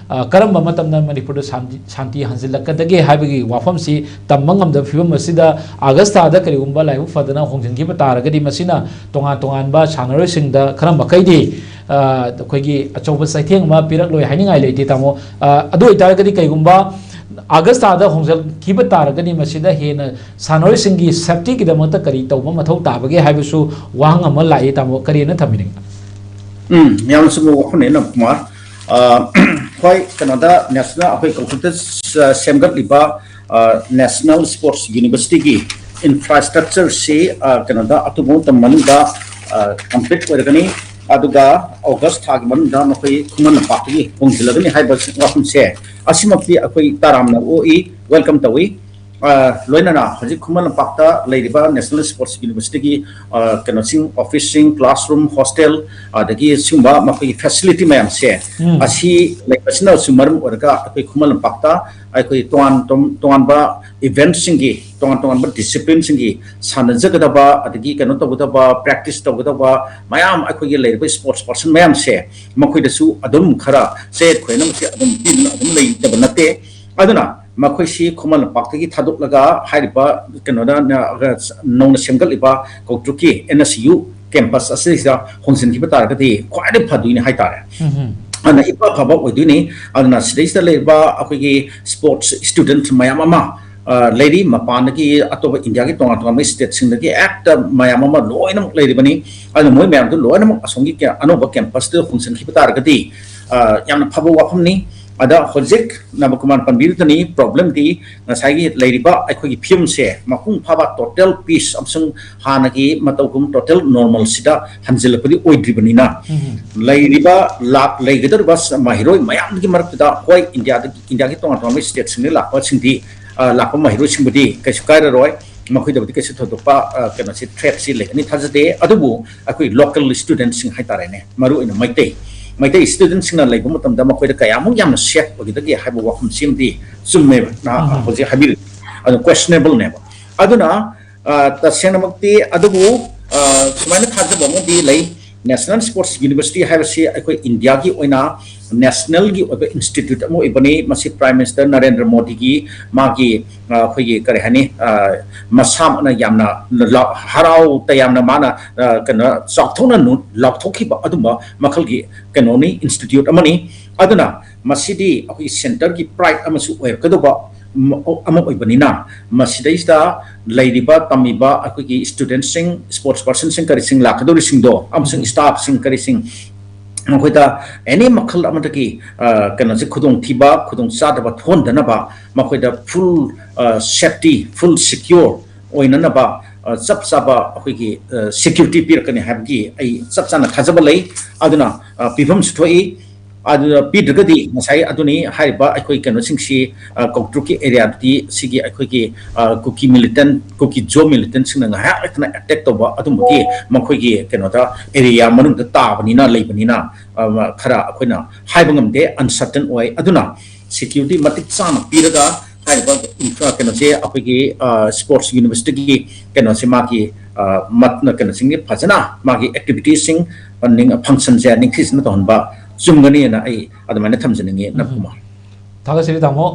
karamba matamna Manipur shanti hanjilakadage haibagi wafamsi tammangam da fibam masida Augusta da kariumba laibu fadana hongjangiba taragadi masina tongan ba Sanaroi singda karamba kaidi koigi achoba saitheng ma pirak loi haningai leite tamo adu itaragadi kaigumba Augusta da hongjal kiba taragani masida hena Sanaroi singi safety ki damata kari tawma mathau tabage haibusu wang ama lai tamo kari na thamining yam sumu wakhne na kumar khoi Canada national akhoi kalkuta semgat liba National Sports University ki infrastructure se Canada atumu tamanda complete wargani aduga August thag man da makhoi khuman pakki hongjilagani haiba wakhum se asimapti akhoi taramna oi welcome tawi loinana haji khuman pakta leiriba National Sports University ki kanasing officing classroom hostel adagi sumba makhoi facility mayam se asi leipasina sumarum orga akhoi khuman pakta akhoi tuan ba event singi tuan ba discipline singi sanajagadaba adagi kano tawdaba practice tawdaba mayam akhoi leiriba sports person mayam se makhoi dasu adum khara se khoinam se adum tin adum lei tabanate aduna makhoi khuman paktagi thaduk laga hariba kanoda nona semgal iba koktuki NSU campus asisa hongsin ki bataragati khwai phaduini haitare ana ipa phaba oiduni ana sidista leba akhoi sports student mayamama lady mapanagi atoba India ki tonga state singdagi act mayamama loinam lady bani ana moi mayam tu loinam asongi ke anoba campus tu hongsin ki bataragati yamna phaba wafamni ada hojik nabakuman panbirutani problem di nasagi leiriba akhoi film se makung phaba total piece amsung hanagi mataukum total normal sida hanjilapadi oidribani na leiriba lak leigidar bas mahiroi mayam gi markda hoi India ki tonga state singni lakwa singdi lakwa mahiroi singbudi kaisukara roi makhoi dabdi kaisu thodopa kana si threat si lekani thajate adubu akhoi local students sing haitarene maru ina maite students sing na laibu matam da makhoi da kayamu yamna set ogidagi haibu wakhum simdi summe na hoji habir adu questionable ne aduna ta senamakti adubu sumaina thajaba mo di lai National Sports University habasi akhoi India ki oina national gi oba institute mo ibani masi Prime Minister Narendra Modi gi magi khoi kare hani masam na yamna harau tayamna mana kana sakthona nu lakthoki ba aduma makhal gi kanoni institute amani aduna masidi akhoi center gi pride amasu oir kadoba ama oibanina masidaista leiriba tamiba akhoi students sing sports person sing kari sing lakadori sing do amsing staff sing kari sing makoida any makhal amataki kana se khudong thiba khudong sadaba thondana ba makoida full safety full secure oinana ba chap chaba akhoi security pir kani habgi ai chap chana thajaba lei aduna pibam sthoi adu pidgadi masai aduni haiba akhoi kano singsi kokruki area ti sigi akhoi ki cookie militant cookie jo militant sing nga ha atna attack to ba adumki makhoi ki kano da area manung da ta bani na lei bani na khara akhoi haiba ngamde uncertain oi aduna security matik chama piraga haiba infra kano se akhoi ki sports university ki kano se ma ki matna kano singi phajana magi activities sing ning function ja ning khis na ton ba cumgani na ai adamane thamjani na kuma thagasiri tamo